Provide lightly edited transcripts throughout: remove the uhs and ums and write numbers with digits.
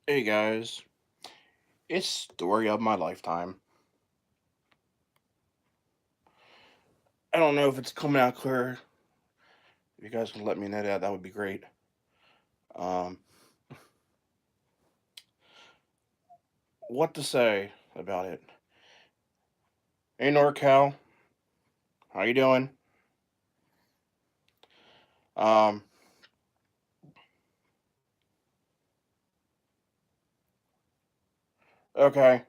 Hey guys, it's story of my lifetime. I don't know if it's coming out clear. If you guys can let me know that, that would be great. Um, what to say about it? Hey NorCal, how you doing? Um, okay,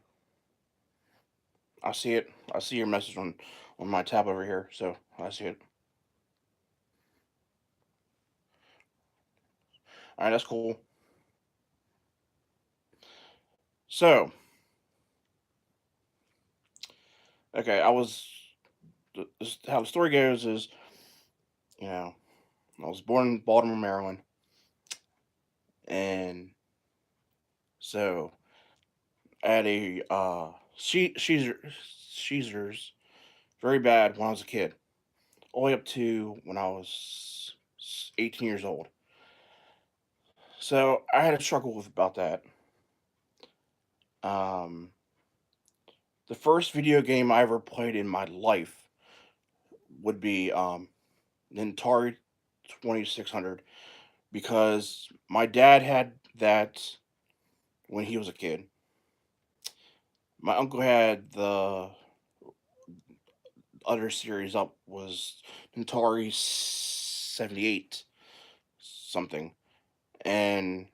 I see it. I see your message on my tab over here, so I see it. All right, that's cool. So, okay, how the story goes is, you know, I was born in Baltimore, Maryland, and so I had a Caesars very bad when I was a kid, all the way up to when I was 18 years old. So I had a struggle with about that. Um, the first video game I ever played in my life would be an Atari 2600 because my dad had that when he was a kid. My uncle had the other series up was Atari 78 something, and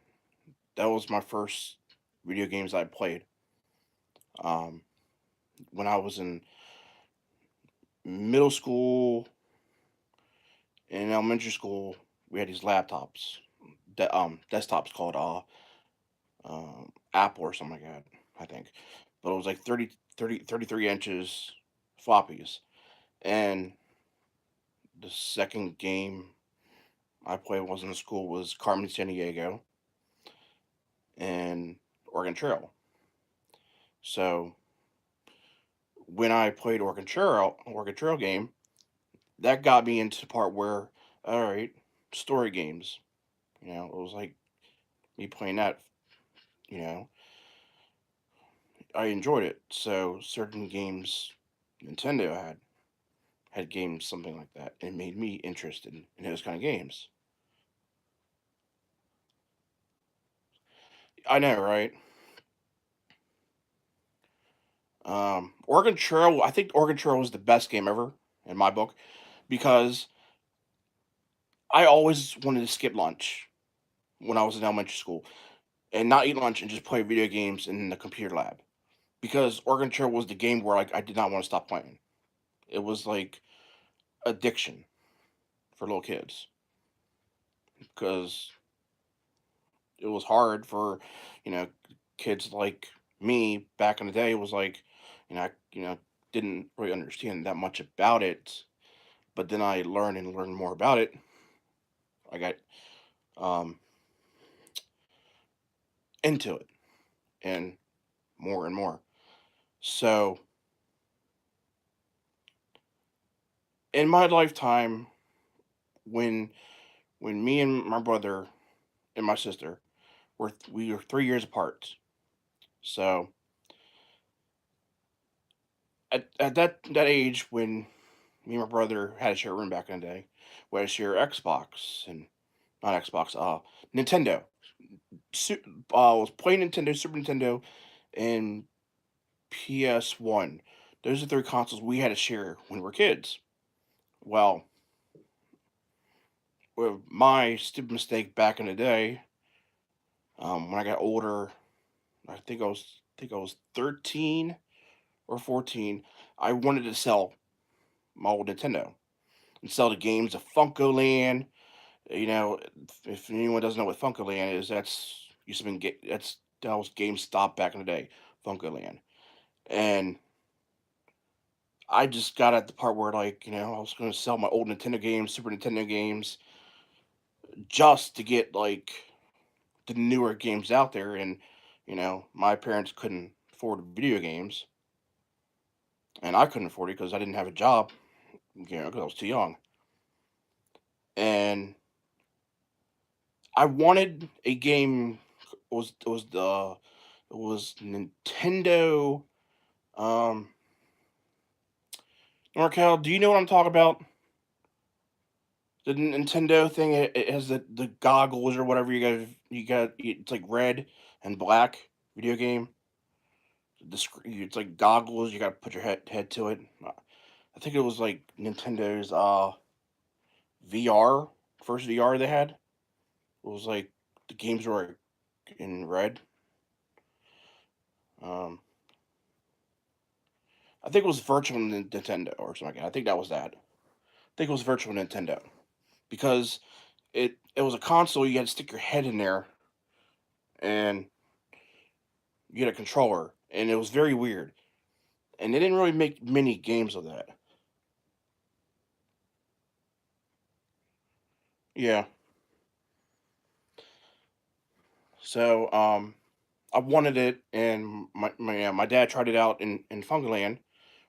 that was my first video games I played. Um, when I was in middle school and elementary school, we had these laptops, desktops called Apple or something like that, I think. But it was like 33 inches floppies. And the second game I played was in school was Carmen San Diego and Oregon Trail. So when I played Oregon Trail game, that got me into the part where, all right, story games. It was like me playing that. You know, I enjoyed it. So certain games Nintendo had games something like that. It made me interested in those kind of games. I know, right? Oregon Trail. I think Oregon Trail was the best game ever in my book because I always wanted to skip lunch when I was in elementary school and not eat lunch and just play video games in the computer lab because Oregon Trail was the game where like I did not want to stop playing. It was like addiction for little kids because it was hard for you know kids like me back in the day. It was like I didn't really understand that much about it, but then I learned more about it. I got um, into it and more and more. So in my lifetime, when me and my brother and my sister we were 3 years apart. So at that age when me and my brother had to share a room back in the day, we had to share Xbox and not Xbox, Nintendo. Was playing Nintendo, Super Nintendo, and PS1. Those are three consoles we had to share when we were kids. Well, with my stupid mistake back in the day, when I got older, I think I was 13 or 14. I wanted to sell my old Nintendo and sell the games of Funko Land. If anyone doesn't know what Funko Land is, that's used to been that was GameStop back in the day, Funko Land. And I just got at the part where like, I was gonna sell my old Nintendo games, Super Nintendo games, just to get like the newer games out there. And, my parents couldn't afford video games, and I couldn't afford it because I didn't have a job, because I was too young. And I wanted a game. it was Nintendo. Um, Markel, do you know what I'm talking about? The Nintendo thing. It has the goggles or whatever you got. It's like red and black video game. It's like goggles. You got to put your head to it. I think it was like Nintendo's VR, first VR they had. It was like the games were in red. Um, I think it was Virtual Nintendo or something like that. I think that was that. I think it was Virtual Nintendo because it was a console. You had to stick your head in there and you had a controller, and it was very weird. And they didn't really make many games of that. Yeah. So I wanted it, and my dad tried it out in Funkyland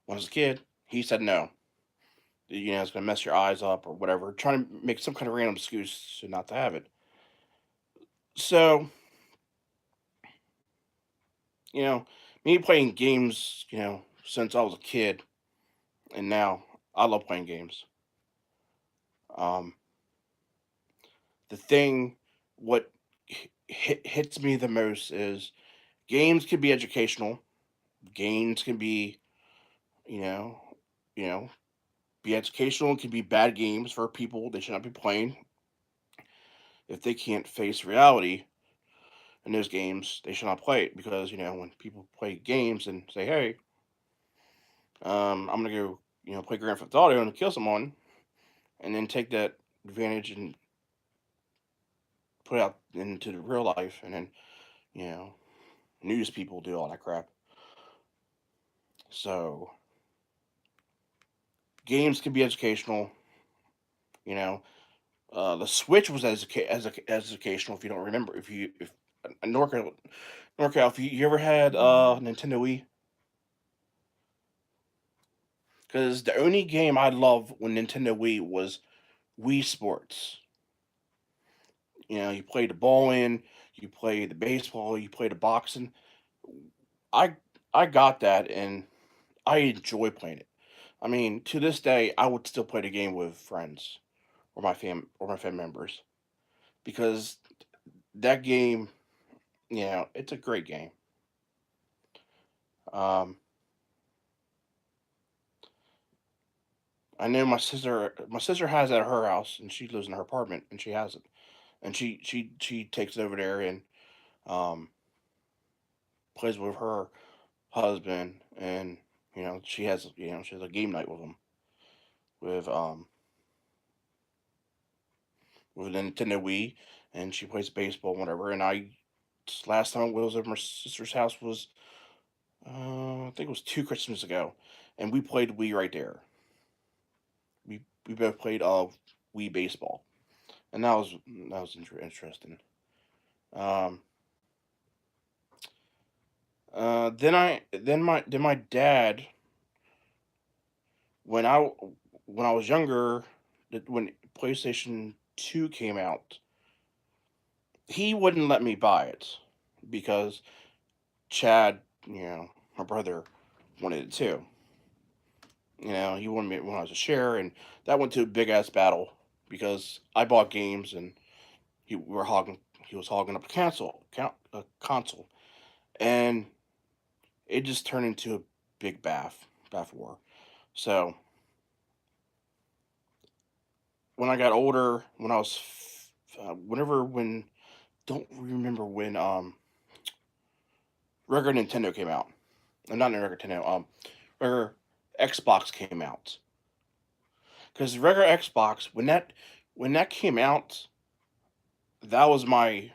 when I was a kid. He said no. It's gonna mess your eyes up or whatever. Trying to make some kind of random excuse to not to have it. So you know, me playing games, since I was a kid, and now I love playing games. Um, the thing, what hits me the most is games can be educational. Games can be, you know, you know, be educational. It can be bad games for people. They should not be playing if they can't face reality in those games. They should not play it because when people play games and say, "Hey, I'm gonna go, play Grand Theft Auto and kill someone," and then take that advantage and put it out into the real life, and then you know, news people do all that crap. So games can be educational. You know, the Switch was educational. If you don't remember, if Norcal, if you ever had Nintendo Wii, because the only game I loved when Nintendo Wii was Wii Sports. You play the bowling, you play the baseball, you play the boxing. I I got that and I enjoy playing it. I mean, to this day, I would still play the game with friends or my family members because that game, it's a great game. Um, I know my sister has it at her house, and she lives in her apartment, and she has it, and she takes it over there and um, plays with her husband, and she has a game night with them with with a Nintendo Wii, and she plays baseball, and whatever. And last time I was at my sister's house was I think it was 2 Christmas ago, and we played Wii right there. We both played Wii baseball, and that was interesting. Um, then my dad when I was younger, when PlayStation 2 came out, he wouldn't let me buy it because Chad, my brother, wanted it too. He wanted me when I was a share, and that went to a big ass battle because I bought games and he was hogging up a console, and it just turned into a big bath war. So when I got older, when I was whenever when don't remember when regular Nintendo came out. Not regular Nintendo. Regular Xbox came out. Because regular Xbox, when that came out, that was my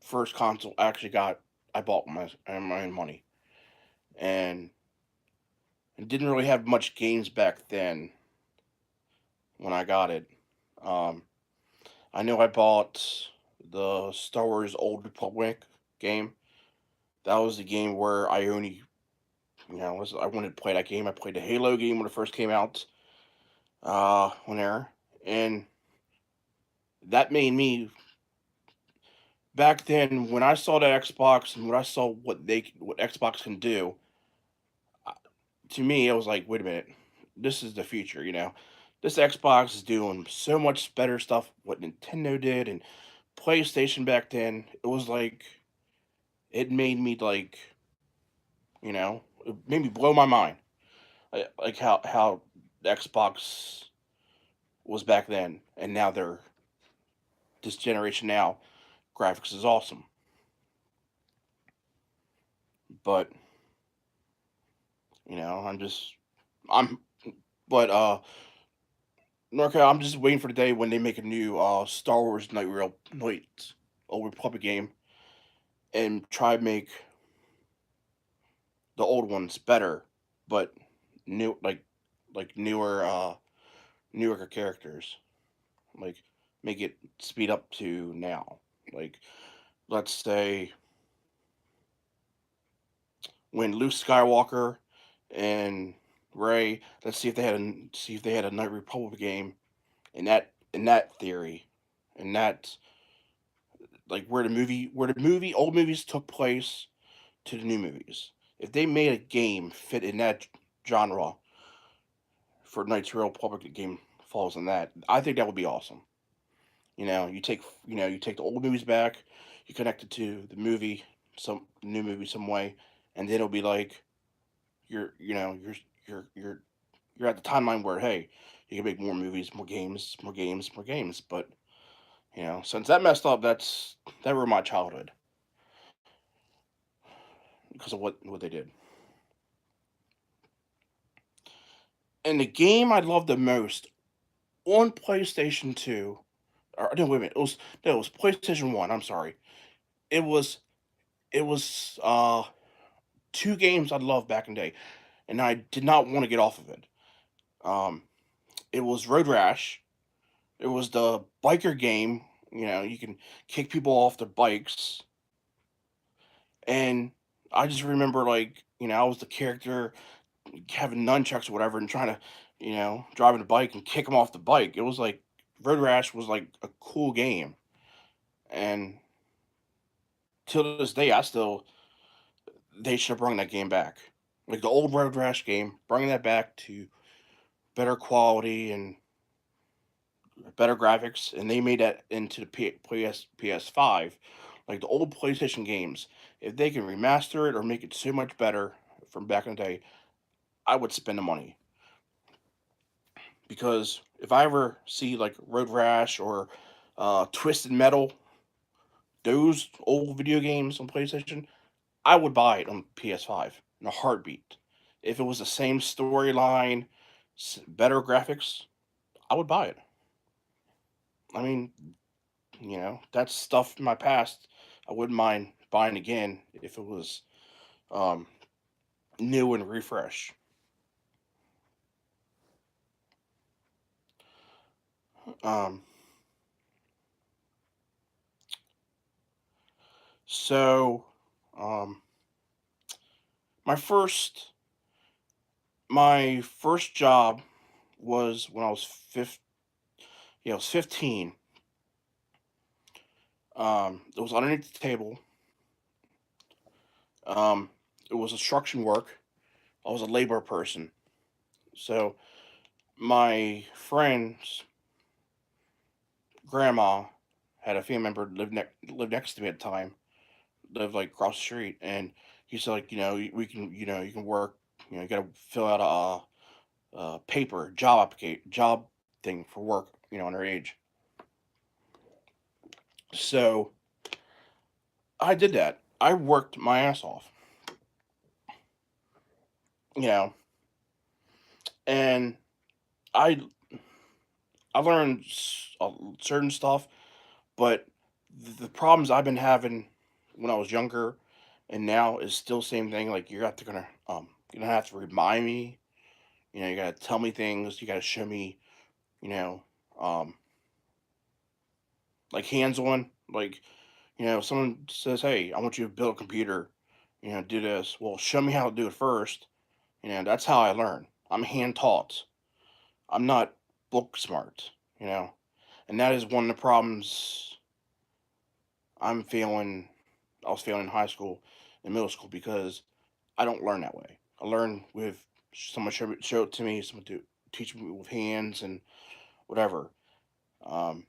first console. I bought my own money, and it didn't really have much games back then when I got it. Um, I know I bought the Star Wars Old Republic game. That was the game where I only, I wanted to play that game. I played the Halo game when it first came out, on there, and that made me back then when I saw that Xbox and when I saw what Xbox can do, to me it was like, wait a minute, this is the future. This Xbox is doing so much better stuff what Nintendo did and PlayStation back then. It was like it made me like it made me blow my mind. Like how the Xbox was back then, and now they're this generation now. Graphics is awesome, but I'm but Norco, I'm just waiting for the day when they make a new Star Wars Knights Old Republic game and try to make the old ones better, but new like newer characters. Like make it speed up to now. Like let's say when Luke Skywalker and Ray, let's see if they had a Knight Republic game in that theory, and that like where the movie old movies took place to the new movies. If they made a game fit in that genre for Knights Republic, the game falls in that. I think that would be awesome. You take the old movies back, you connect it to the movie, some new movie some way, and then it'll be like you're you know you're you're you're at the timeline where hey, you can make more movies, more games, more games, more games. But since that messed up, that ruined my childhood because of what they did. And the game I loved the most on PlayStation 2, or no, wait a minute, it was PlayStation 1. I'm sorry, it was it was two games I loved back in the day, and I did not want to get off of it. Um, it was Road Rash. It was the biker game. You can kick people off their bikes, and I just remember like I was the character having nunchucks or whatever and trying to driving a bike and kick them off the bike. It was like Road Rash was like a cool game, and till this day, I still they should have brought that game back, like the old Road Rash game, bringing that back to better quality and better graphics, and they made that into the PS5, like the old PlayStation games. If they can remaster it or make it so much better from back in the day, I would spend the money because if I ever see like Road Rash or Twisted Metal, those old video games on PlayStation, I would buy it on PS5 in a heartbeat. If it was the same storyline, better graphics, I would buy it. I mean, that's stuff in my past. I wouldn't mind buying again if it was um, new and refresh. Um, so, um, my first my first job was when I was 15. It was underneath the table. Um, it was construction work. I was a labor person. So my friend's grandma had a family member live next to me at the time, lived like across the street, and he said like we can you can work. You got to fill out a paper job thing for work. Underage. So I did that. I worked my ass off. You know, and I I learned certain stuff, but the problems I've been having when I was younger and now is still same thing. Like you're gonna have to remind me. You gotta tell me things. You gotta show me. You know, um, like hands on. Like if someone says, "Hey, I want you to build a computer," do this. Well, show me how to do it first. That's how I learn. I'm hand taught. I'm not book smart. You know, and that is one of the problems I'm failing. I was failing in high school and middle school because I don't learn that way. I learn with someone show it to me, someone to teach me with hands and whatever. Um,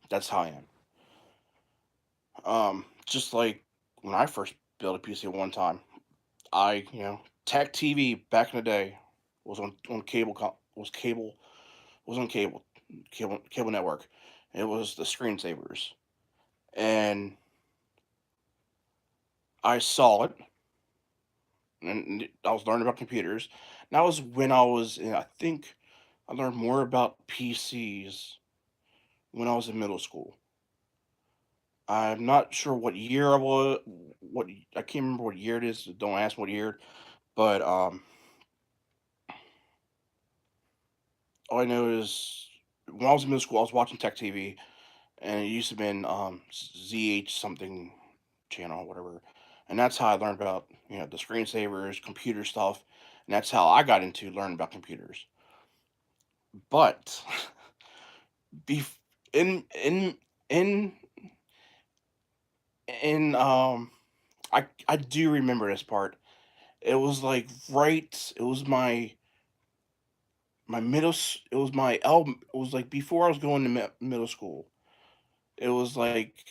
that's how I am. Just like when I first built a PC one time, Tech TV back in the day was on was on cable network. It was the screensavers, and I saw it, and I was learning about computers. And that was when I think I learned more about PCs when I was in middle school. I'm not sure what year I was. I can't remember what year it is. So don't ask what year. But all I know is when I was in middle school, I was watching Tech TV, and it used to been ZH something channel, whatever. And that's how I learned about the screensavers, computer stuff, and that's how I got into learning about computers. But bef- in in in in I do remember this part. It was like right. It was it was my it was like before I was going to middle school. It was like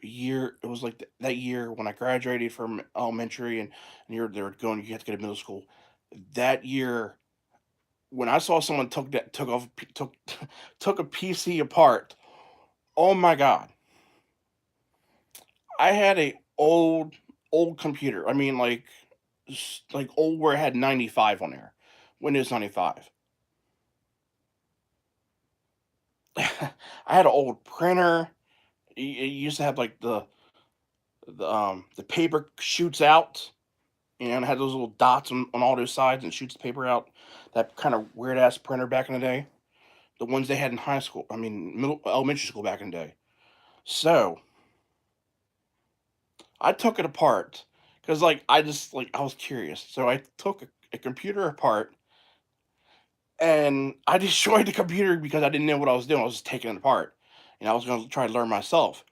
a year. It was like that year when I graduated from elementary, and they were going. You have to go to middle school. That year, when I saw someone took a PC apart. Oh my god! I had a old computer. I mean, like old where it had 95 on there, Windows 95. I had an old printer. It used to have like the paper shoots out, and it had those little dots on all those sides and shoots the paper out. That kind of weird ass printer back in the day. The ones they had in high school. I mean, middle elementary school back in the day. So I took it apart because I was curious. So I took a computer apart and I destroyed the computer because I didn't know what I was doing. I was just taking it apart, and I was going to try to learn myself.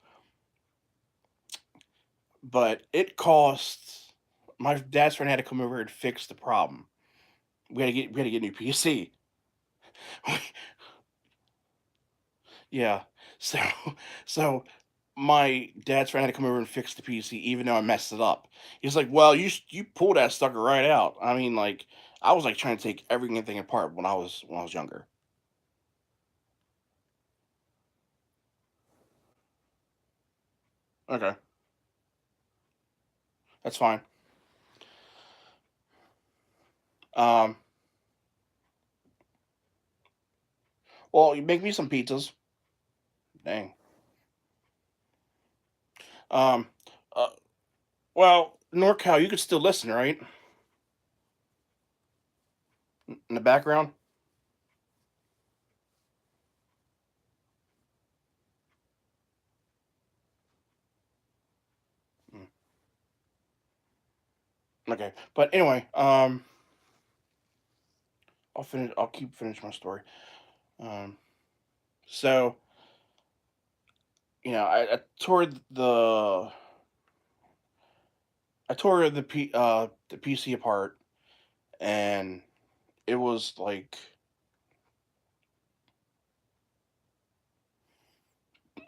But it cost. My dad's friend had to come over and fix the problem. We had to get a new PC. Yeah. So so my dad's friend had to come over and fix the PC, even though I messed it up. He's like, "Well, you pulled that sucker right out." I mean, like I was like trying to take everything apart when I was younger. Okay, that's fine. Um, well, you make me some pizzas. Dang. Um, uh, well, NorCal, you could still listen, right? In the background. Mm, okay, but anyway, I'll finish. I'll keep finish my story. Um, so I toured the PC apart, and it was like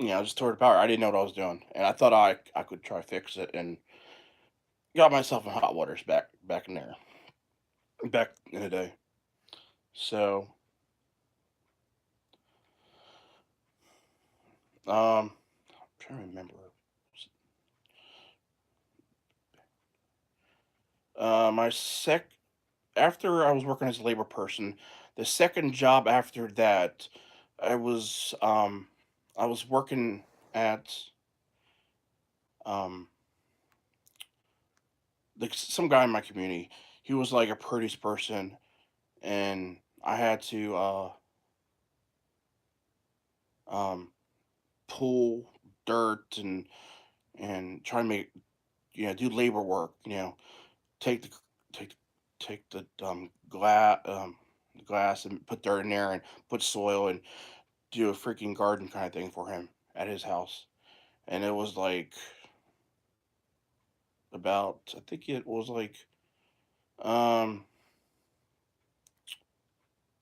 I just tore it apart. I didn't know what I was doing, and I thought I could try to fix it, and got myself in hot waters back in there back in the day. So I'm trying to remember. My sec After I was working as a labor person, the second job after that, I was um I was working at um like some guy in my community. He was like a produce person, and I had to um pull dirt and try to make do labor work. Take the take take the glass and put dirt in there and put soil and do a freaking garden kind of thing for him at his house. and it was like about, I think it was like um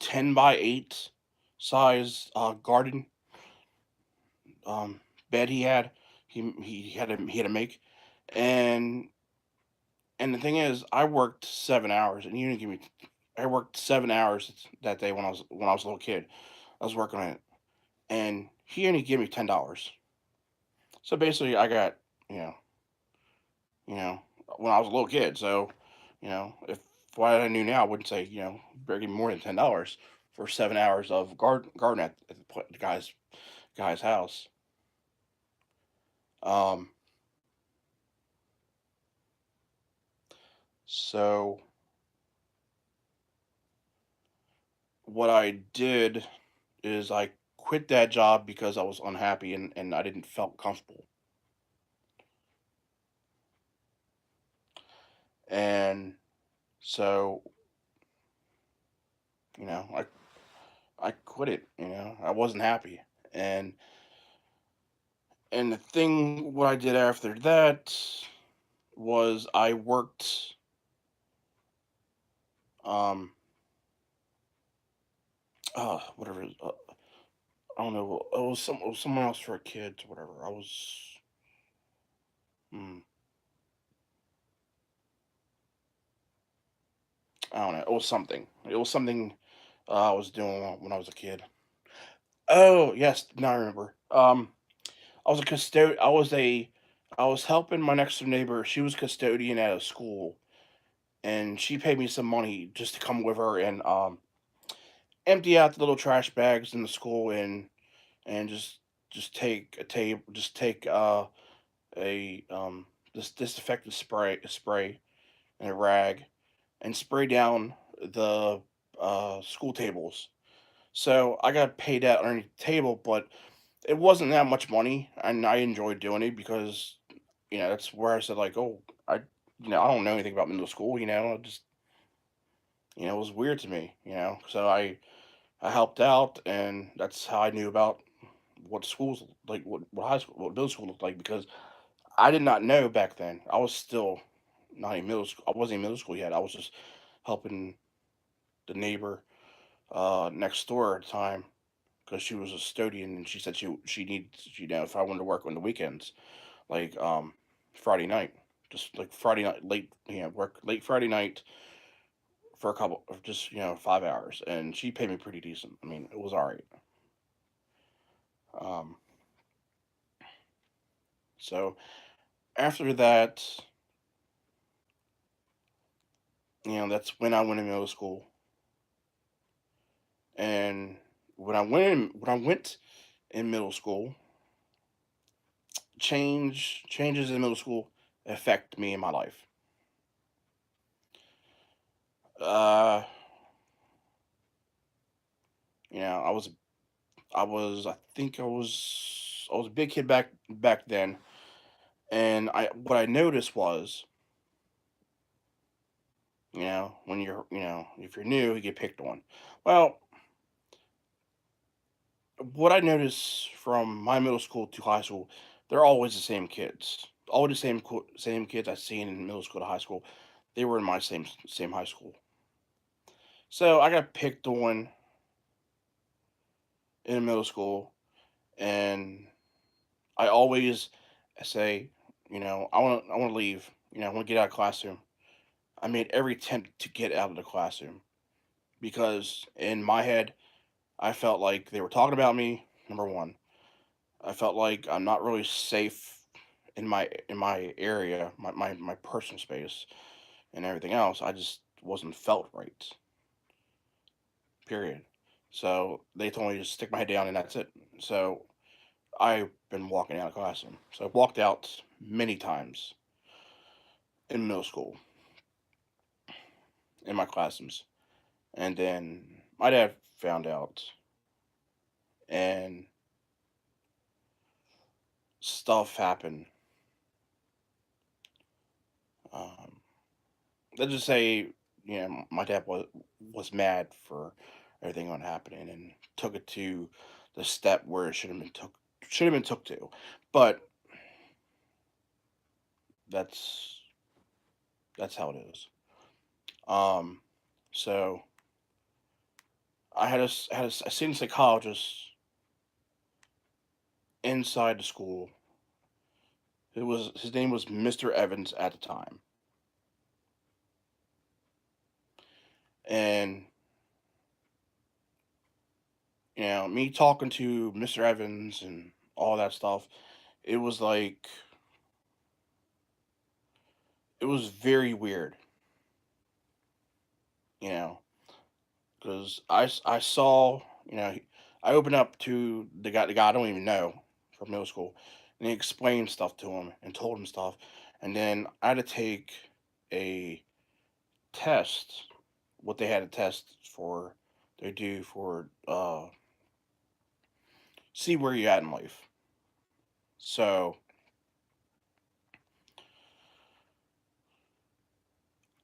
10 by 8 size garden um bed he had. He had to make, and the thing is, I worked 7 hours, and you didn't give me. I worked 7 hours that day when I was a little kid. I was working on it, and he only gave me $10. So basically, I got you know you know when I was a little kid. So if what I knew now, I wouldn't say better give me more than $10 for 7 hours of garden at the guy's house. Um, so what I did is I quit that job because I was unhappy, and I didn't felt comfortable. And so, you know, I quit it, I wasn't happy. And the thing what I did after that was I worked um whatever I don't know, it was someone else for kids, whatever. I was mm, I don't know, it was something. It was something I was doing when I was a kid. Oh, yes, now I remember. I was a custod I was helping my next door neighbor. She was custodian at a school, and she paid me some money just to come with her and empty out the little trash bags in the school, and just take a tape just take a this disinfectant spray and a rag and spray down the school tables. So I got paid out underneath the table, but it wasn't that much money, and I enjoyed doing it because that's where I said like, oh, I I don't know anything about middle school, just it was weird to me, so I helped out, and that's how I knew about what schools like, what high school, what middle school looked like, because I did not know back then. I was still not in middle school. I wasn't in middle school yet. I was just helping the neighbor next door at the time because she was a custodian, and she said she needs if I wanted to work on the weekends, like Friday night, just like Friday night late, work late Friday night for a couple of just 5 hours, and she paid me pretty decent. I mean, it was all right. Um, so after that, that's when I went in middle school, and when I went in middle school, changes in middle school affect me in my life. Uh, I think I was a big kid back then, and I what I noticed was, when if you're new, you get picked on. Well, what I noticed from my middle school to high school, they're always the same kids. All the same kids I seen in middle school to high school, they were in my same high school. So I got picked on in middle school, and I always say, I want to leave. I want to get out of classroom. I made every attempt to get out of the classroom because in my head, I felt like they were talking about me. Number one, I felt like I'm not really safe in my area, my personal space, and everything else. I just wasn't felt right. Period. So they told me to stick my head down, and that's it. So I've been walking out of classroom. So I've walked out many times in middle school in my classrooms, and then my dad found out, and stuff happened. Um, let's just say, my dad was mad for everything on happening, and took it to the step where it should have been took to. But That's that's how it is. Um, so I seen a psychologist inside the school. His name was Mr. Evans at the time, and me talking to Mr. Evans and all that stuff. It was like it was very weird, you know, because I saw I opened up to the guy I don't even know from middle school, and he explained stuff to him and told him stuff, and then I had to take a test. What they had a test for, they do for see where you're at in life. So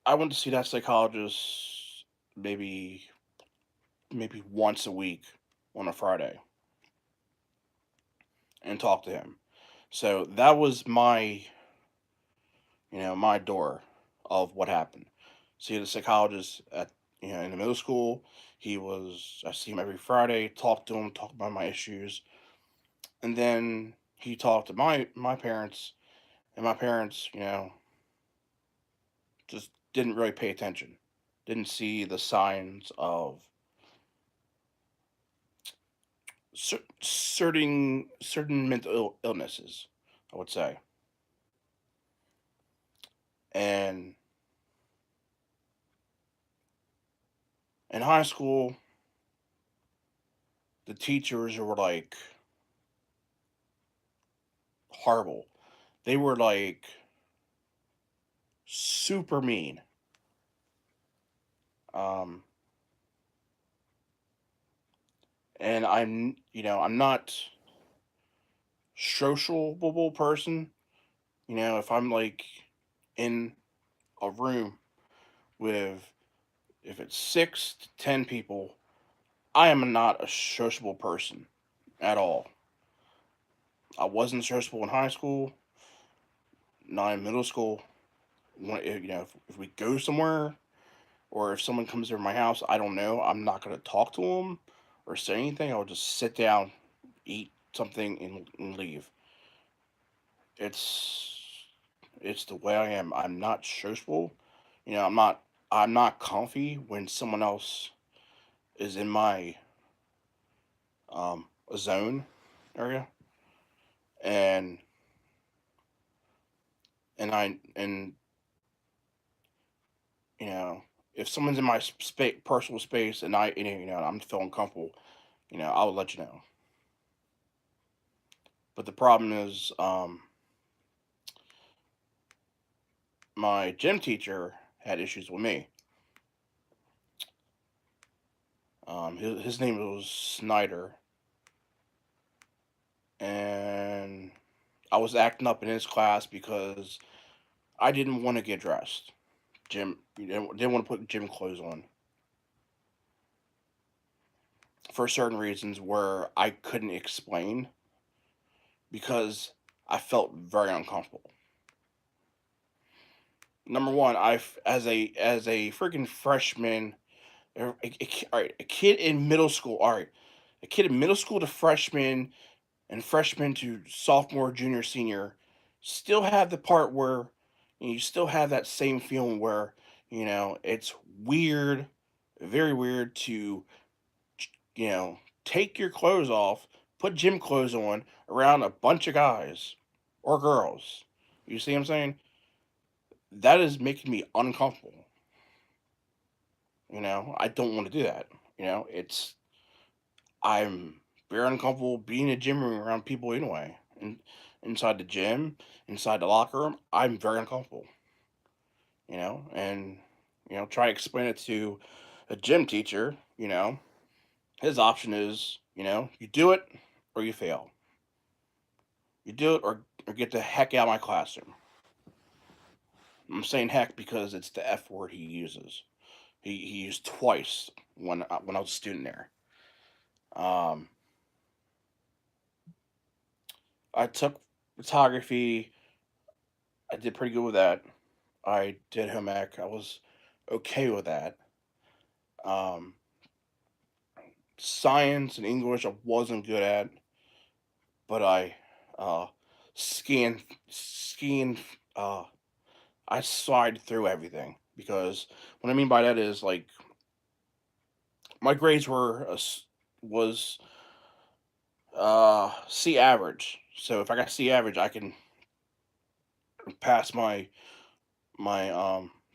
I went to see that psychologist maybe once a week on a Friday and talk to him. So that was my door of what happened. See the psychologist at in the middle school. I see him every Friday, talk to him, talk about my issues, and then he talked to my parents, and my parents, just didn't really pay attention, didn't see the signs of certain mental illnesses, I would say. And in high school, the teachers were like horrible. They were like super mean. Um, and I'm not sociable person. If I'm like in a room with if it's 6 to 10 people, I am not a sociable person at all. I wasn't sociable in high school, not in middle school. If we go somewhere or if someone comes over my house, I don't know. I'm not gonna talk to them or say anything. I'll just sit down, eat something, and leave. It's it's the way I am. I'm not sociable. I'm not comfy when someone else is in my zone area, and and you know if someone's in my personal space and I'm feeling comfortable, I will let you know. But the problem is, my gym teacher had issues with me. His name was Snyder, and I was acting up in his class because I didn't want to get dressed. Didn't want to put gym clothes on for certain reasons where I couldn't explain because I felt very uncomfortable. Number one, as a freaking freshman, all right, a kid in middle school, all right, a kid in middle school to freshman and freshman to sophomore, junior, senior, still have the part where you still have that same feeling where it's weird, very weird to take your clothes off, put gym clothes on around a bunch of guys or girls. You see what I'm saying? That is making me uncomfortable. I don't want to do that. I'm very uncomfortable being in a gym room around people anyway. And inside the gym, inside the locker room, I'm very uncomfortable. And try to explain it to a gym teacher. His option is, you do it or you fail. You do it or get the heck out of my classroom. I'm saying heck because it's the F word he uses. He used twice when I was a student there. Um, I took photography I did pretty good with that. I did home ec. I was okay with that. Um, Science and English I wasn't good at, but uh, scanned scanned uh, I slide through everything because what I mean by that is like my grades were was C average. So if I got C average, I can pass my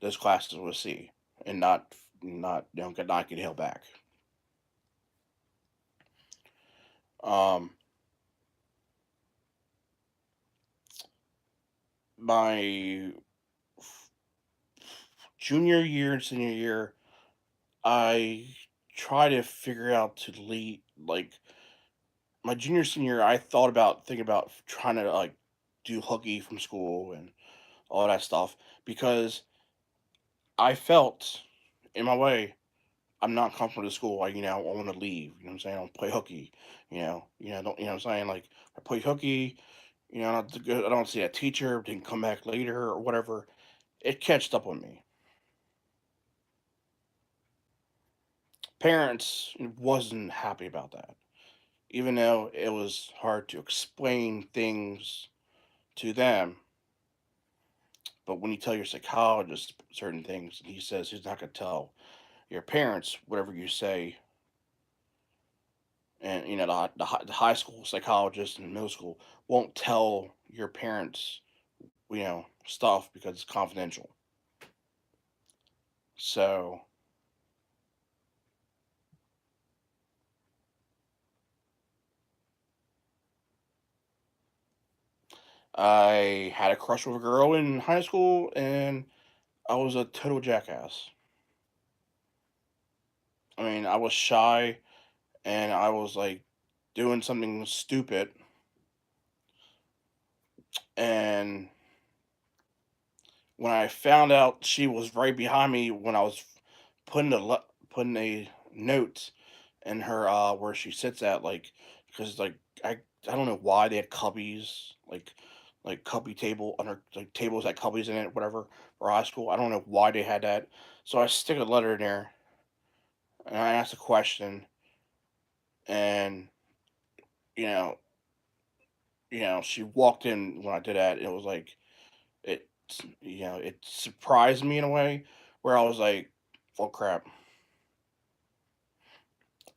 those classes with C and not not get held back. Um, my junior year and senior year, I try to figure out to lead like my junior senior. I thought about thinking about trying to like do hooky from school and all that stuff because I felt in my way I'm not comfortable with school. I want to leave. You know what I'm saying? I don't play hooky. Don't you know what I'm saying? Like I play hooky. I don't see a teacher. Didn't come back later or whatever. It catched up on me. Parents wasn't happy about that, even though it was hard to explain things to them. But when you tell your psychologist certain things, he says he's not going to tell your parents whatever you say. And the high school psychologist and middle school won't tell your parents stuff because it's confidential. So I had a crush with a girl in high school, and I was a total jackass. I mean, I was shy, and I was like doing something stupid, and when I found out she was right behind me when I was putting a note in her where she sits at, like, because like I don't know why they had cubbies, like cubby table under like tables had cubbies in it, whatever, for high school. I don't know why they had that. So I stick a letter in there and I asked a question, and you know she walked in when I did that. It was like it it surprised me in a way where I was like, "Oh crap!"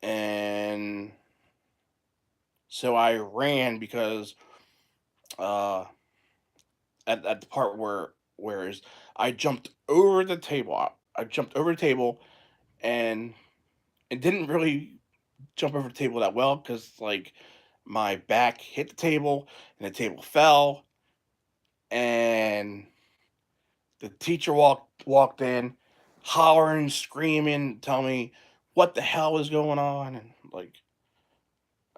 And so I ran because uh, at the part where is I jumped over the table. I jumped over the table and it didn't really jump over the table that well because like my back hit the table and the table fell and the teacher walked in hollering, screaming, telling me what the hell is going on, and like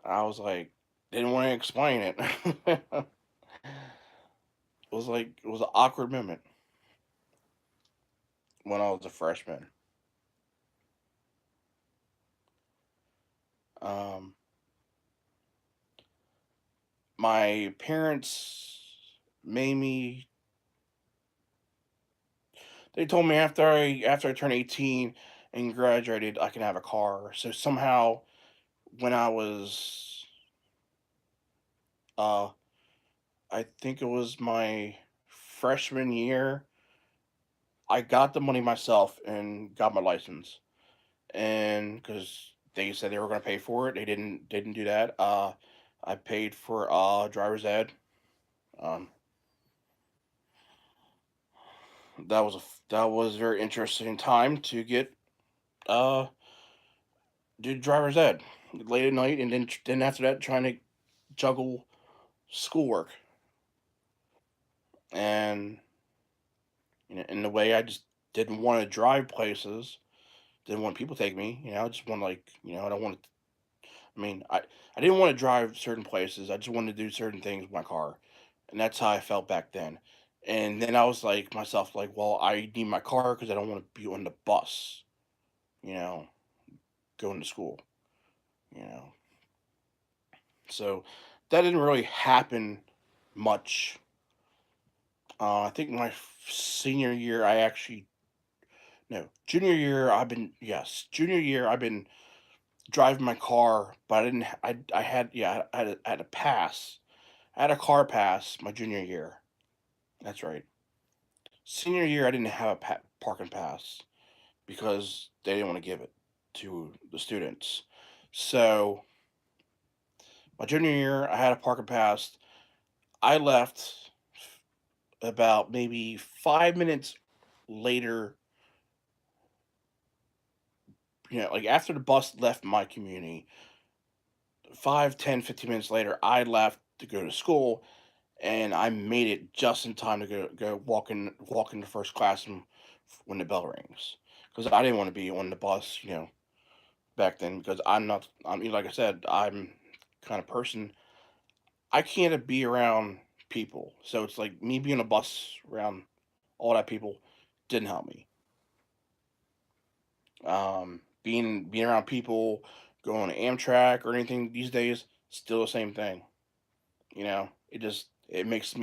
I was like didn't want to explain it. It was like it was an awkward moment when I was a freshman. Um, my parents made me. They told me after I turned 18 and graduated, I can have a car. So somehow, when I was, uh, I think it was my freshman year, I got the money myself and got my license. And because they said they were going to pay for it, they didn't do that. I paid for driver's ed. Um, that was a very interesting time to get uh do driver's ed late at night, and then after that trying to juggle schoolwork and in the way I just didn't want to drive places, didn't want people to take me. I just want like I don't want to. I mean, I didn't want to drive certain places. I just wanted to do certain things with my car, and that's how I felt back then. And then I was like myself, like, well, I need my car because I don't want to be on the bus, you know, going to school, you know. So that didn't really happen much I think my senior year, I actually no junior year. Junior year. I've been driving my car, but I didn't. I had I had a pass. I had a car pass my junior year. That's right. Senior year, I didn't have a parking pass because they didn't want to give it to the students. So my junior year, I had a parking pass. I left about maybe 5 minutes later, like after the bus left my community, 5, 10, 15 minutes later, I left to go to school, and I made it just in time to go walk into first class when the bell rings, because I didn't want to be on the bus, back then, because I'm not. Like I said, I'm kind of person. I can't be around people, so it's like me being on a bus around all that people didn't help me. Being around people, going to Amtrak or anything these days, still the same thing. It makes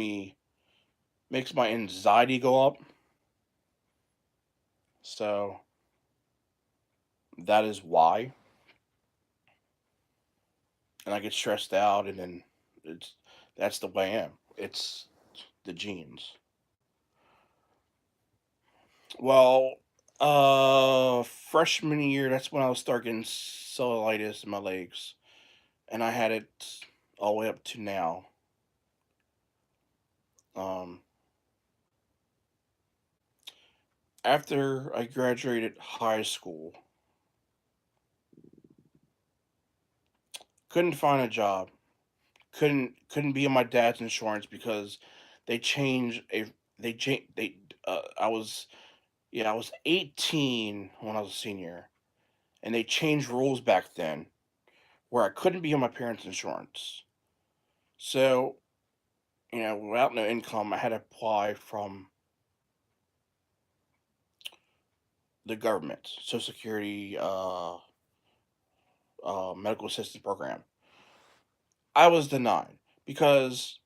my anxiety go up. So that is why, and I get stressed out, and then it's that's the way I am. It's the genes. Well, freshman year, that's when I was starting cellulitis in my legs, and I had it all the way up to now. Um, After I graduated high school, couldn't find a job. Couldn't be on my dad's insurance because they changed a they changed they I was yeah, I was 18 when I was a senior, and they changed rules back then where I couldn't be on my parents' insurance. So, without no income, I had to apply from the government, Social Security, medical assistance program. I was denied because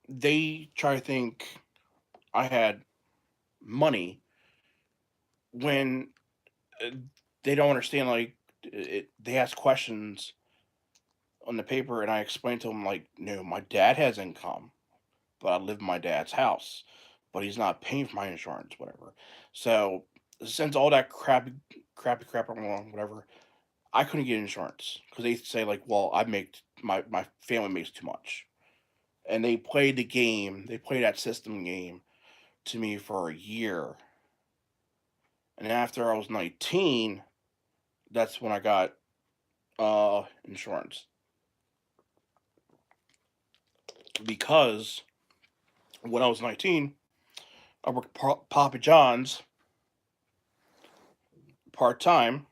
they try to think I had money when uh, they don't understand. Like, they ask questions on the paper, and I explained to them like, no, my dad has income, but I live in my dad's house, but he's not paying for my insurance, whatever. So since all that crap wrong, whatever, I couldn't get insurance because they say like, well, my family makes too much, and they played the game. They played that system game to me for a year, and after I was 19, that's when I got insurance because when I was 19, I worked Papa John's part time,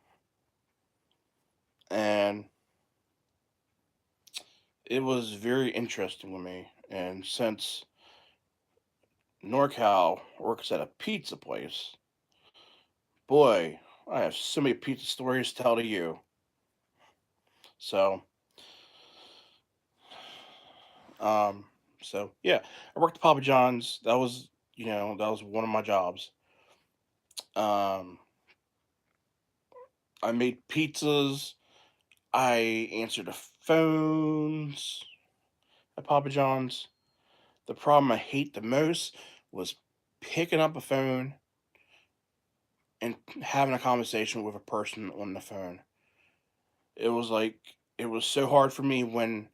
and it was very interesting with me. And since NorCal works at a pizza place, boy, I have so many pizza stories to tell to you. So, um, yeah, I worked at Papa John's. That was one of my jobs. Um, I made pizzas. I answered the phones at Papa John's. The problem I hate the most was picking up a phone and having a conversation with a person on the phone. It was like it was so hard for me when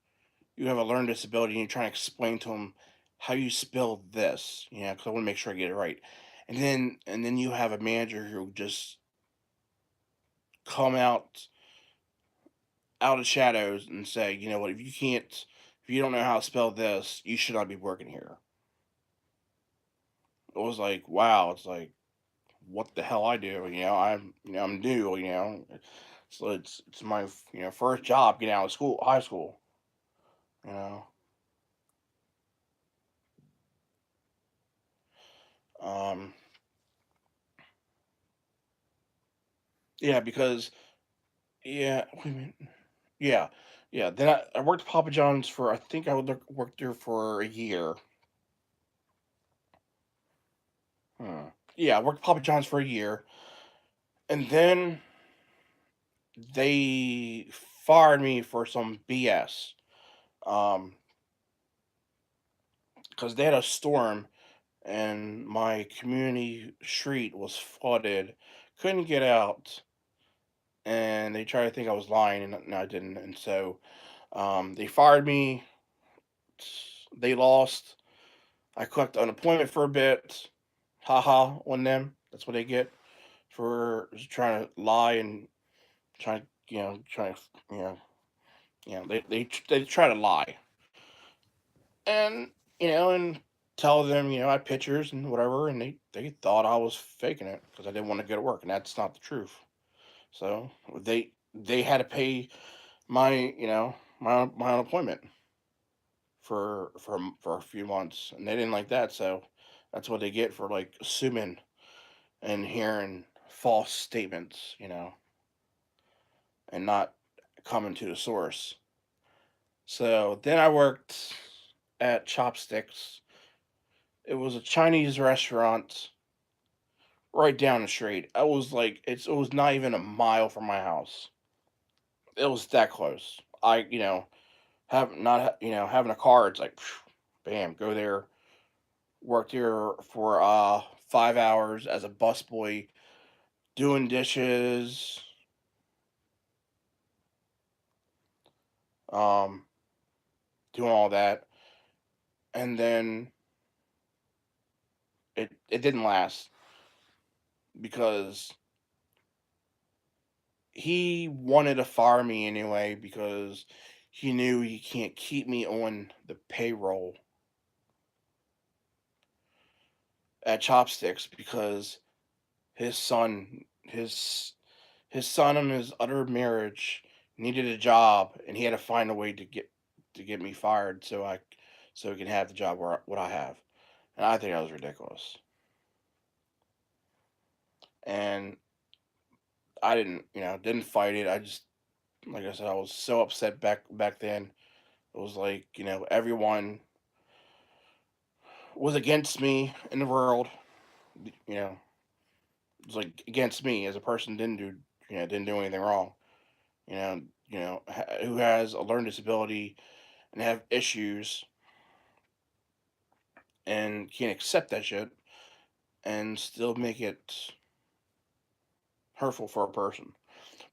you have a learning disability and you're trying to explain to them how you spell this, because I want to make sure I get it right. And then you have a manager who just come out of the shadows and say, you know what, if you don't know how to spell this, you should not be working here. It was like, wow, it's like what the hell I do, I'm new, so it's my first job getting out of high school, you know. Um, yeah, because yeah, wait a minute. Yeah, yeah. Then I worked at Papa John's for I think I worked there for a year, Hmm. Yeah, I worked at Papa John's for a year, and then they fired me for some BS. Because they had a storm and my community street was flooded, couldn't get out, and they tried to think I was lying, and I didn't. And so they fired me. They lost. I collected unemployment for a bit. Haha on them. That's what they get for trying to lie and trying, trying to, you know, they try to lie and and tell them I had pictures and whatever, and they thought I was faking it because I didn't want to go to work, and that's not the truth. So they had to pay my my unemployment for a few months, and they didn't like that. So that's what they get for like assuming and hearing false statements, and not coming to the source. So then I worked at Chopsticks. It was a Chinese restaurant right down the street. I was like, it was not even a mile from my house. It was that close. I, have not, having a car. It's like, bam, go there. Worked here for 5 hours as a busboy, doing dishes, um, doing all that, and then it didn't last because he wanted to fire me anyway because he knew he can't keep me on the payroll at Chopsticks because his son and his other marriage needed a job, and he had to find a way to get me fired so he can have the job what I have. And I think that was ridiculous. And I didn't fight it. I just, like I said, I was so upset back then. It was like, everyone was against me in the world. You know, it was like against me as a person didn't do anything wrong. Who has a learning disability and have issues and can't accept that shit and still make it hurtful for a person.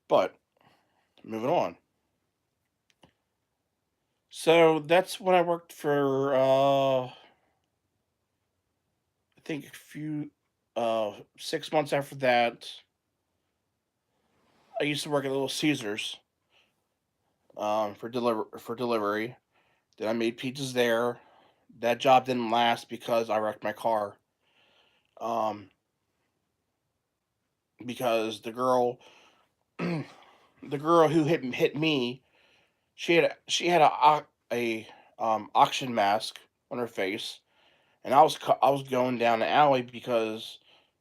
But moving on. So that's when I worked for I think a few 6 months after that. I used to work at Little Caesars for delivery. Then I made pizzas there. That job didn't last because I wrecked my car. Um, because the girl who hit me, she had a auction mask on her face, and I was going down the alley because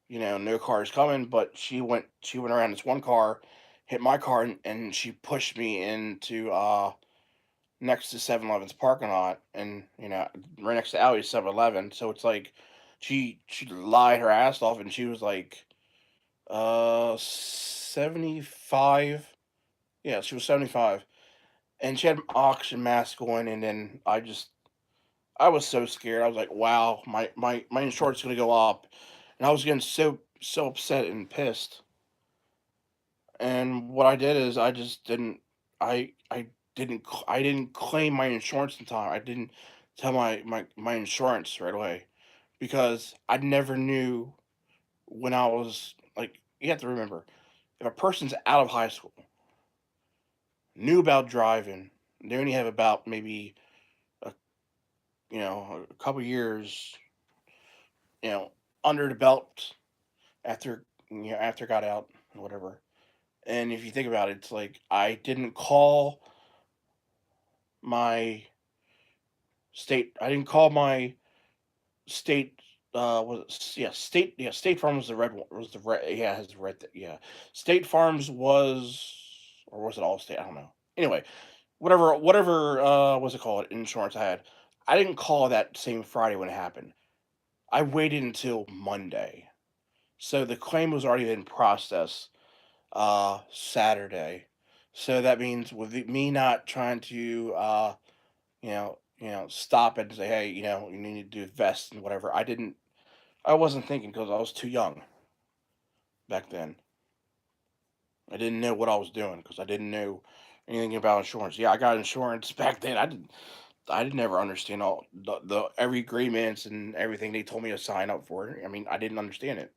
no cars coming, but she went around this one car, hit my car, and she pushed me into next to 7-Eleven's parking lot, and right next to the alley is 7-Eleven. So it's like she lied her ass off, and she was like 75. Yeah, she was 75, and she had an auction mask on, and then I was so scared. I was like, wow, my insurance is gonna go up, and I was getting so upset and pissed. And what I did is I just didn't I didn't claim my insurance in time. I didn't tell my insurance right away because I never knew when I was like, you have to remember, if a person's out of high school, knew about driving, they only have about maybe a a couple years, you know, under the belt after after I got out or whatever. And if you think about it, it's like I didn't call my I didn't call my state. State Farm was the red one. Was the red? Yeah, it has the red. Yeah, State Farms was, or was it Allstate? I don't know. Anyway, whatever was it called? Insurance I had. I didn't call that same Friday when it happened. I waited until Monday. So the claim was already in process Saturday. So that means with me not trying to stop it and say, hey, you need to do vest and whatever. I wasn't thinking because I was too young back then. I didn't know what I was doing because I didn't know anything about insurance. Yeah, I got insurance back then. I didn't never understand all the every agreements and everything they told me to sign up for. I mean, I didn't understand it.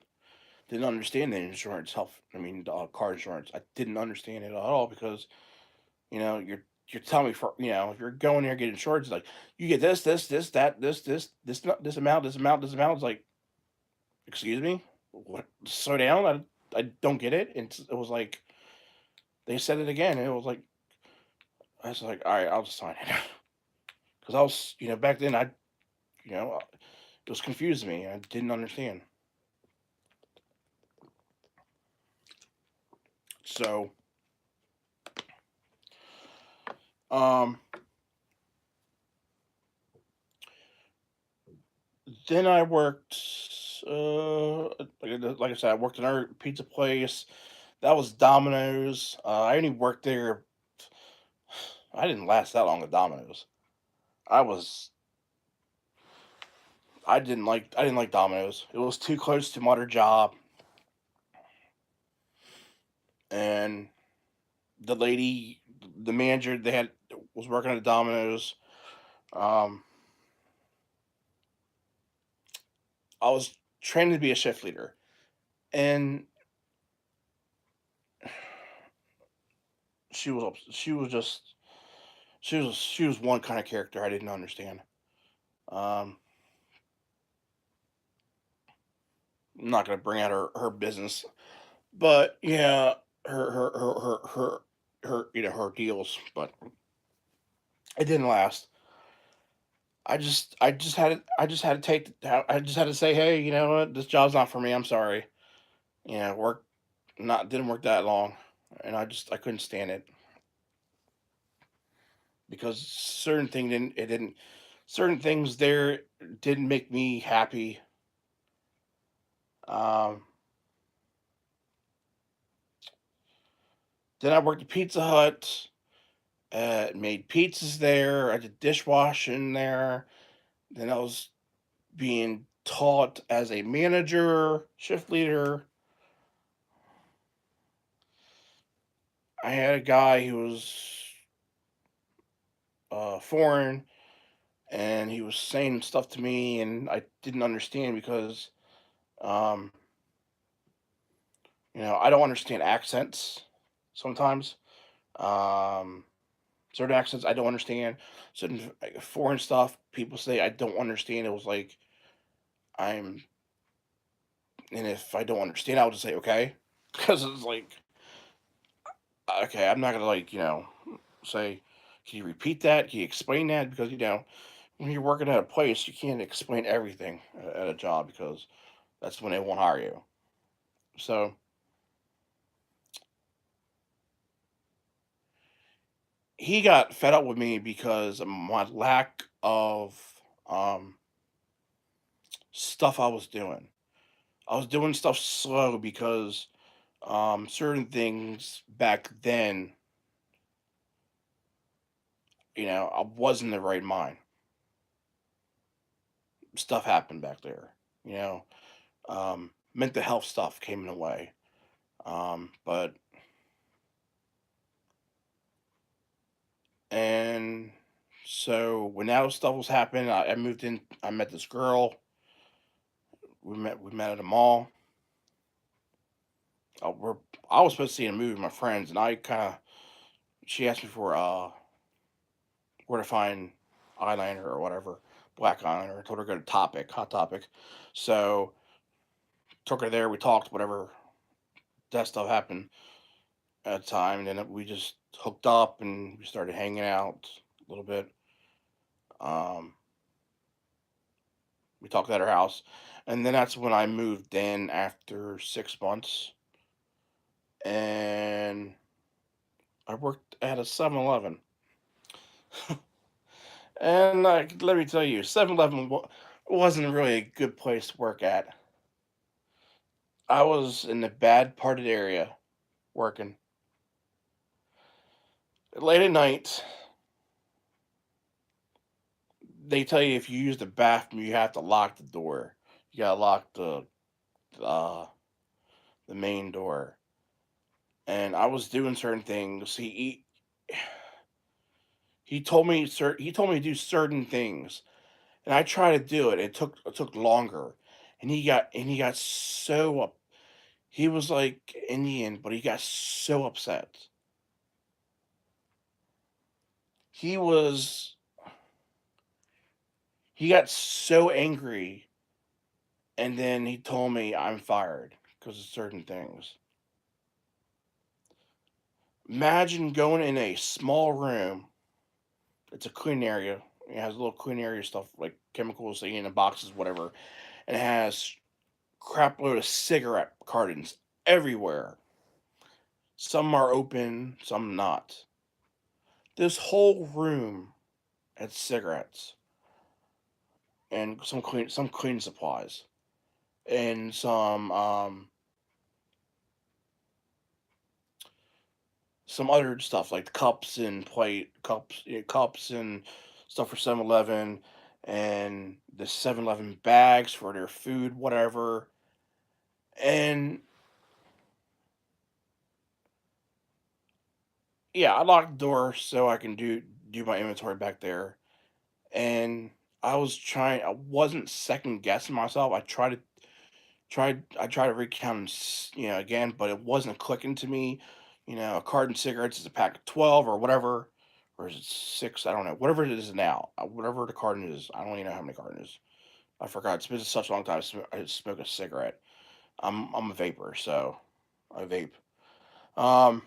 Didn't understand the insurance health. I mean, car insurance. I didn't understand it at all because you're telling me for if you're going there and getting insurance, like you get this, that, this amount, this amount, this amount. It's like, excuse me, what? Slow down. I don't get it. It was like they said it again, and it was like I was like, all right, I'll just sign it because I was back then it was confusing me. I didn't understand. So um then I worked like I said, I worked at another pizza place. That was Domino's. I only worked there. I didn't last that long at Domino's. I was I didn't like Domino's. It was too close to my other job, and the lady, the manager they had was working at Domino's. Um, I was trained to be a shift leader, and she was just she was one kind of character I didn't understand. Um, I'm not gonna bring out her business, but yeah, her deals, but it didn't last. I just had to I just had to say, hey, you know what, this job's not for me. I'm sorry. Work not didn't work that long, and I couldn't stand it because certain things there didn't make me happy. Um, then I worked at Pizza Hut, made pizzas there. I did dishwashing there. Then I was being taught as a manager, shift leader. I had a guy who was foreign, and he was saying stuff to me, and I didn't understand because, um, I don't understand accents sometimes. Um, certain accents I don't understand. Certain foreign stuff people say I don't understand. It was like I'm, and if I don't understand, I'll just say okay, because it's like okay, I'm not gonna say, can you repeat that? Can you explain that? Because when you're working at a place, you can't explain everything at a job because that's when they won't hire you. So he got fed up with me because of my lack of um, stuff I was doing. I was doing stuff slow because certain things back then, I wasn't in the right mind. Stuff happened back there. You know, Mental health stuff came in the way. But and so when that stuff was happening, I moved in. I met this girl. We met at a mall. We're I was supposed to see a movie with my friends, and I kind of she asked me for where to find eyeliner or whatever, black eyeliner. I told her to go to Topic, Hot Topic. So took her there. We talked, whatever that stuff happened at the time, and then we just hooked up and we started hanging out a little bit. Um, we talked at her house, and then that's when I moved in after 6 months, and I worked at a 7-Eleven. And let me tell you, 7-Eleven. It wasn't really a good place to work at. I was in the bad parted area working. Late at night, they tell you if you use the bathroom, you have to lock the door. You gotta lock uh, the main door. And I was doing certain things. He told me to do certain things, and I tried to do it. It took longer, and he got so up. He was like Indian, but he got so upset. He was he got so angry, and then he told me I'm fired because of certain things. Imagine going in a small room. It's a clean area. It has little clean area stuff like chemicals in the boxes, whatever, and it has crap load of cigarette cartons everywhere. Some are open, some not. This whole room had cigarettes and some cleaning supplies and some other stuff like cups and stuff for 7-Eleven and the 7-Eleven bags for their food, whatever. And yeah, I locked the door so I can do my inventory back there. And I wasn't second guessing myself. I tried to recount, again, but it wasn't clicking to me. A carton of cigarettes is a pack of 12 or whatever, or is it six? I don't know. Whatever it is now, whatever the carton is, I don't even know how many cartons. I forgot. It's been such a long time. I smoke a cigarette. I'm a vapor, so I vape. Um,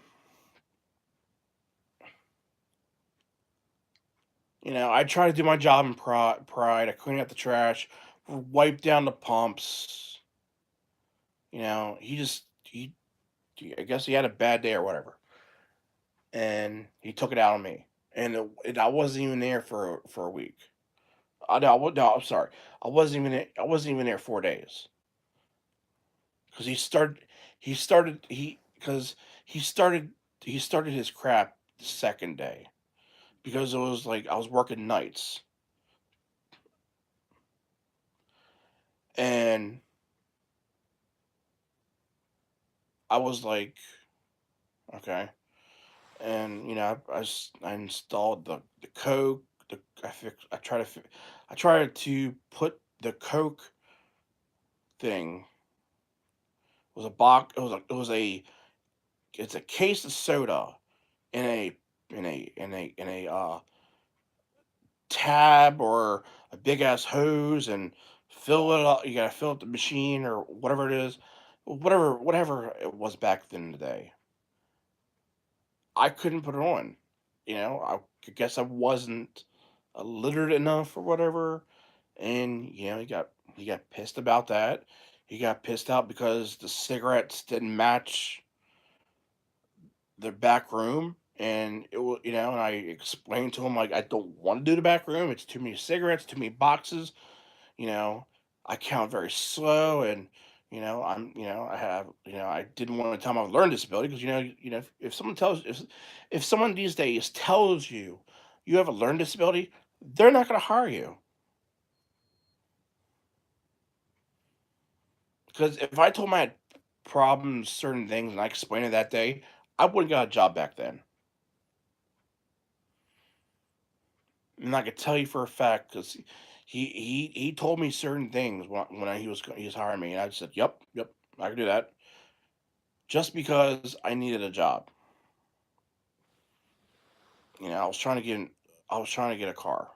I try to do my job in pride. I clean out the trash, wipe down the pumps. I guess he had a bad day or whatever, and he took it out on me. And I wasn't even there for a week. No, I'm sorry. I wasn't even there 4 days because he started he started his crap the second day because it was like I was working nights and I was like, okay. And I installed the Coke. I tried to put the Coke thing. It was a box. It's a case of soda in a tab or a big ass hose and fill it up. You gotta fill up the machine or whatever it is, whatever it was back then the day. I couldn't put it on. I guess I wasn't literate enough or whatever, and he got pissed about that. He got pissed out because the cigarettes didn't match the back room, and and I explained to him like I don't want to do the back room. It's too many cigarettes, too many boxes. You know, I count very slow, and I have I didn't want to tell him I have a learning disability because if someone these days tells you you have a learning disability, they're not going to hire you because if I told him I had problems, certain things, and I explained it that day, I wouldn't got a job back then. And I could tell you for a fact because he told me certain things he was hiring me, and I said, "Yep, yep, I can do that," just because I needed a job. I was trying to get a car,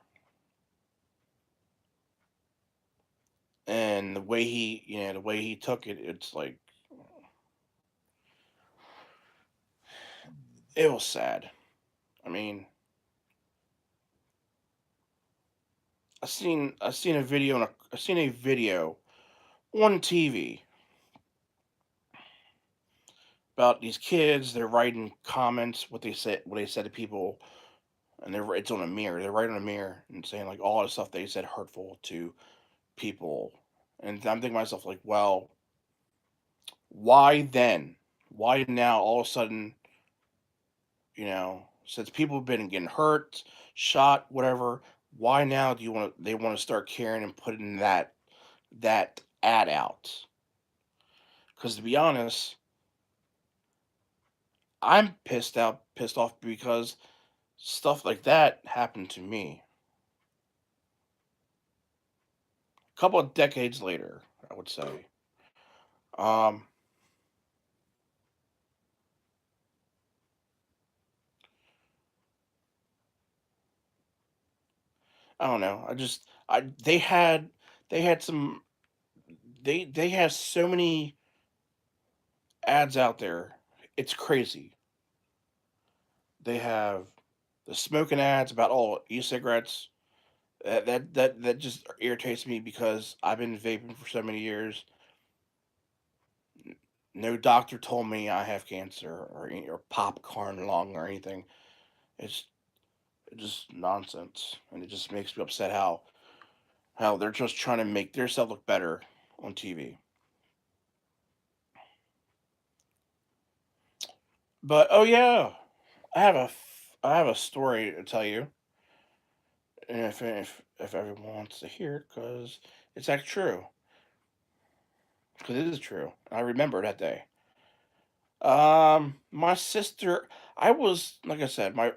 and the way he took it, it's like it was sad. I mean, I seen a video on TV about these kids. They're writing comments, what they said to people, and it's on a mirror. They're writing on a mirror and saying like all the stuff they said hurtful to people, and I'm thinking to myself like, well, why then? Why now? All of a sudden, since people have been getting hurt, shot, whatever. Why now do you want to? They want to start caring and putting that ad out? Because to be honest, I'm pissed off because stuff like that happened to me a couple of decades later, I would say. Um, I don't know. They had some they have so many ads out there. It's crazy. They have the smoking ads about all e-cigarettes. That just irritates me because I've been vaping for so many years. No doctor told me I have cancer or popcorn lung or anything. It's just nonsense, and it just makes me upset how they're just trying to make themselves look better on TV. But oh yeah, I have a story to tell you, and if everyone wants to hear it, because it's actually true, because it is true. I remember that day. My sister, I was like I said, my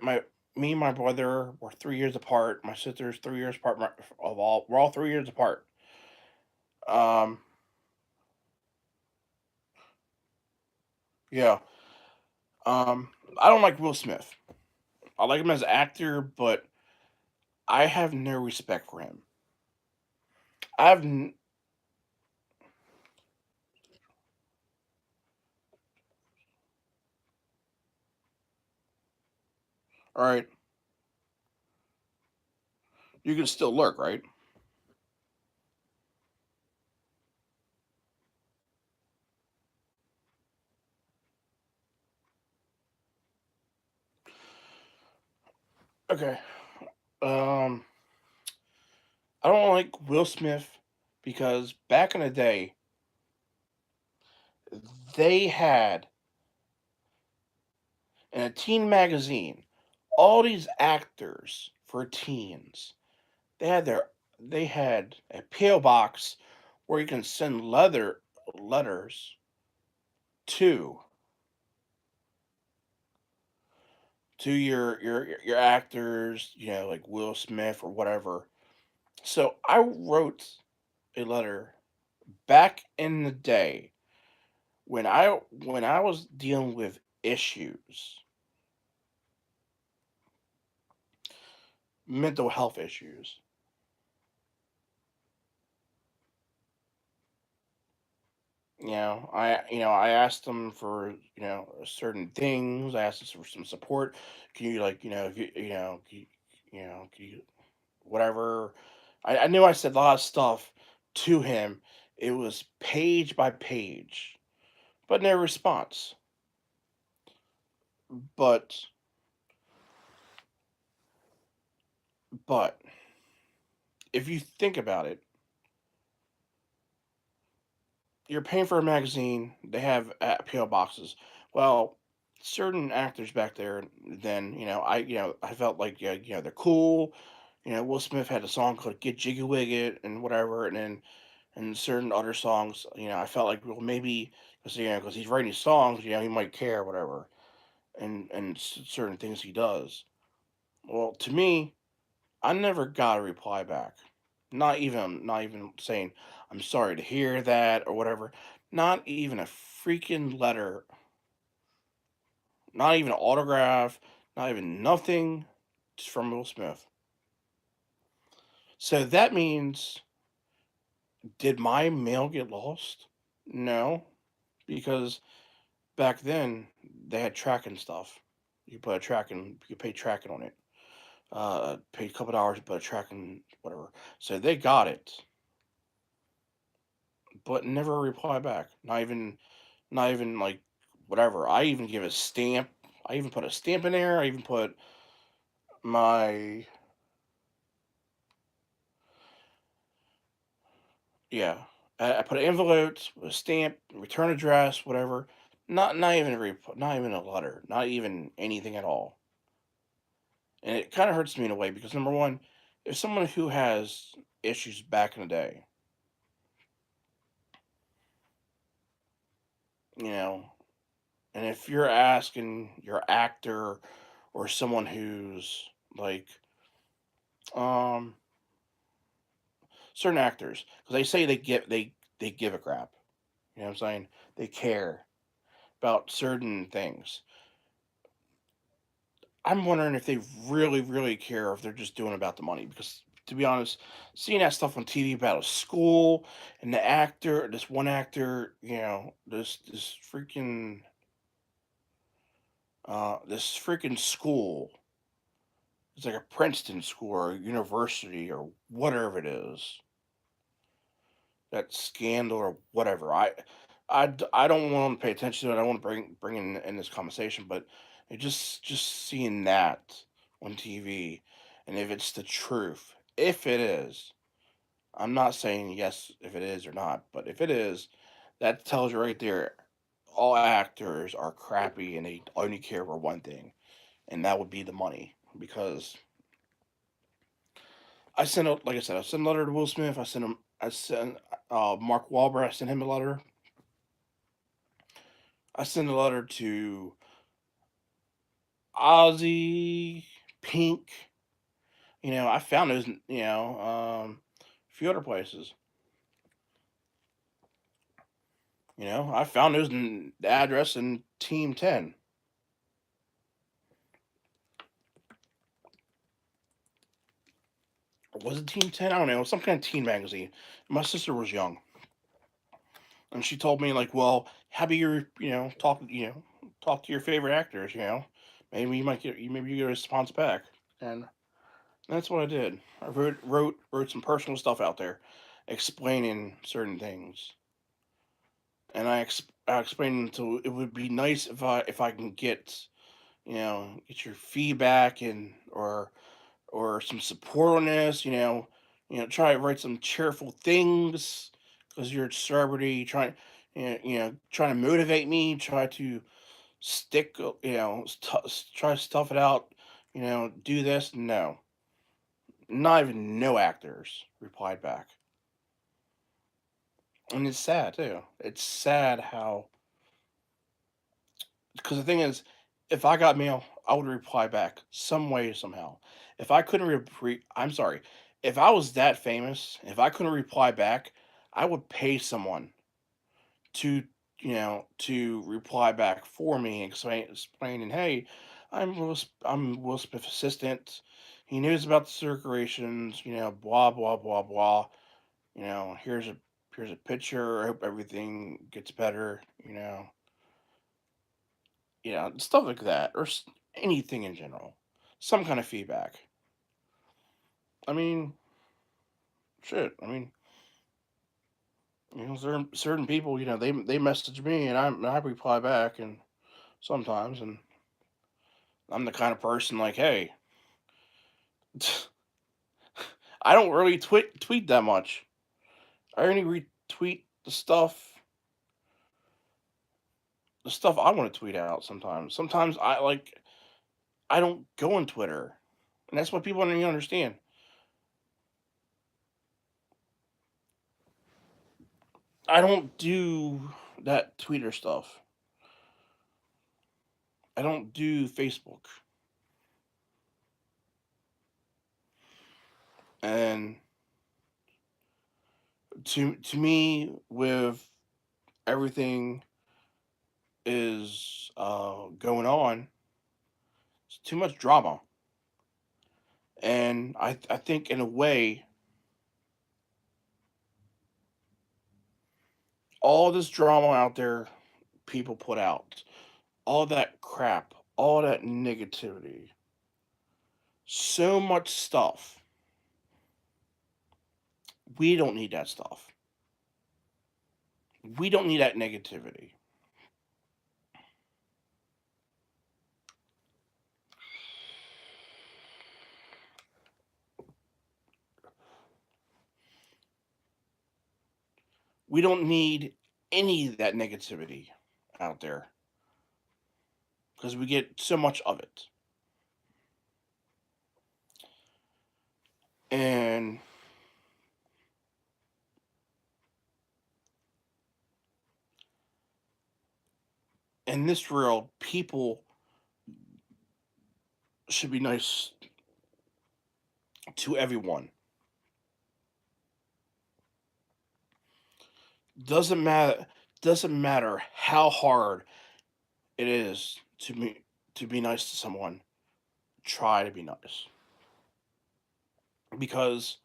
me and my brother were 3 years apart. My sister's 3 years apart. We're all 3 years apart. Um, yeah. Um, I don't like Will Smith. I like him as an actor, but I have no respect for him. I've n- all right. You can still lurk, right? Okay. Um, I don't like Will Smith because back in the day, they had in a teen magazine all these actors for teens. They had their they had a PO box where you can send letters to your actors, like Will Smith or whatever. So I wrote a letter back in the day when I was dealing with issues, mental health issues. I asked them for certain things. I asked them for some support. Can you like if can you whatever. I knew I said a lot of stuff to him. It was page by page, but no response. But but if you think about it, you're paying for a magazine. They have PO boxes. Well, certain actors back there, then I felt like they're cool. Will Smith had a song called "Get Jiggy Wig It" and whatever, and certain other songs. I felt like well maybe because he's writing songs, he might care whatever, and certain things he does. Well, to me, I never got a reply back. Not even saying I'm sorry to hear that or whatever. Not even a freaking letter, not even an autograph, not even nothing from Will Smith. So that means did my mail get lost? No, because back then they had tracking stuff. You pay tracking on it. Pay a couple dollars, but tracking whatever. So they got it, but never a reply back. Not even like whatever. I even give a stamp. I even put a stamp in there. I even put my Yeah, I put envelopes with a stamp, return address, whatever. Not even not even a letter, not even anything at all. And it kind of hurts me in a way because number one, if someone who has issues back in the day, you know, and if you're asking your actor or someone who's like um certain actors, because they say they give a crap. You know what I'm saying? They care about certain things. I'm wondering if they really care, or if they're just doing it about the money. Because to be honest, seeing that stuff on TV about a school and the actor, this one actor, this freaking school. It's like a Princeton school or a university or whatever it is. That scandal or whatever. I don't want to pay attention to it. I want to bring in this conversation, but it just seeing that on TV, and if it's the truth, if it is, I'm not saying yes if it is or not, but if it is, that tells you right there, all actors are crappy and they only care for one thing, and that would be the money. Because like I said, I sent a letter to Will Smith. I sent Mark Wahlberg. I sent him a letter. I sent a letter to Ozzy, Pink. I found those. A few other places. I found those in the address in Team 10. Was it Team 10? I don't know. Some kind of teen magazine. My sister was young, and she told me like, "Well, how about talk to your favorite actors? Maybe you get a response back." And that's what I did. I wrote some personal stuff out there, explaining certain things, and I explained to it would be nice if I can get your feedback and or some support on this. Try to write some cheerful things because you're a celebrity. Trying to motivate me. Try to stick. Try to stuff it out. Do this. No, not even no actors replied back. And it's sad too. It's sad how, because the thing is, if I got mail, I would reply back some way somehow. If I couldn't I'm sorry, if I was that famous, if I couldn't reply back, I would pay someone to to reply back for me, explaining, hey, I'm Will Smith's assistant. He knows about the circulations. Blah blah blah blah. Here's a picture. I hope everything gets better. Stuff like that, or anything in general. Some kind of feedback. I mean, shit. I mean, certain people, they message me and I reply back, and sometimes, and I'm the kind of person like, hey, I don't really tweet that much. I only retweet the stuff I want to tweet out. Sometimes I don't go on Twitter, and that's what people don't even understand. I don't do that Twitter stuff. I don't do Facebook. And to me, with everything is going on, it's too much drama. And I think in a way, all this drama out there, people put out, all that crap, all that negativity, so much stuff. We don't need that stuff. We don't need that negativity. We don't need any of that negativity out there because we get so much of it. And in this world, people should be nice to everyone. Doesn't matter doesn't matter how hard it is to be nice to someone. Try to be nice. Because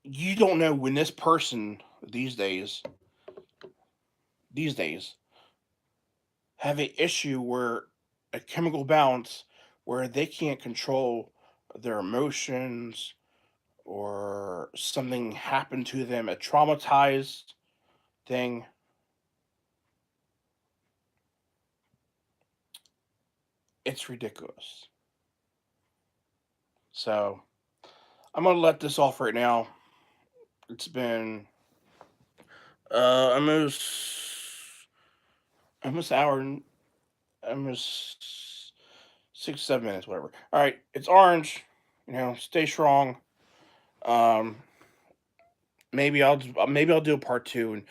you don't know when this person these days have an issue where a chemical balance where they can't control their emotions or something happened to them, a traumatized thing. It's ridiculous. So I'm gonna let this off right now. It's been almost almost an hour and almost 6 7 minutes, whatever. All right, it's orange. Stay strong. Um, maybe I'll do a part two and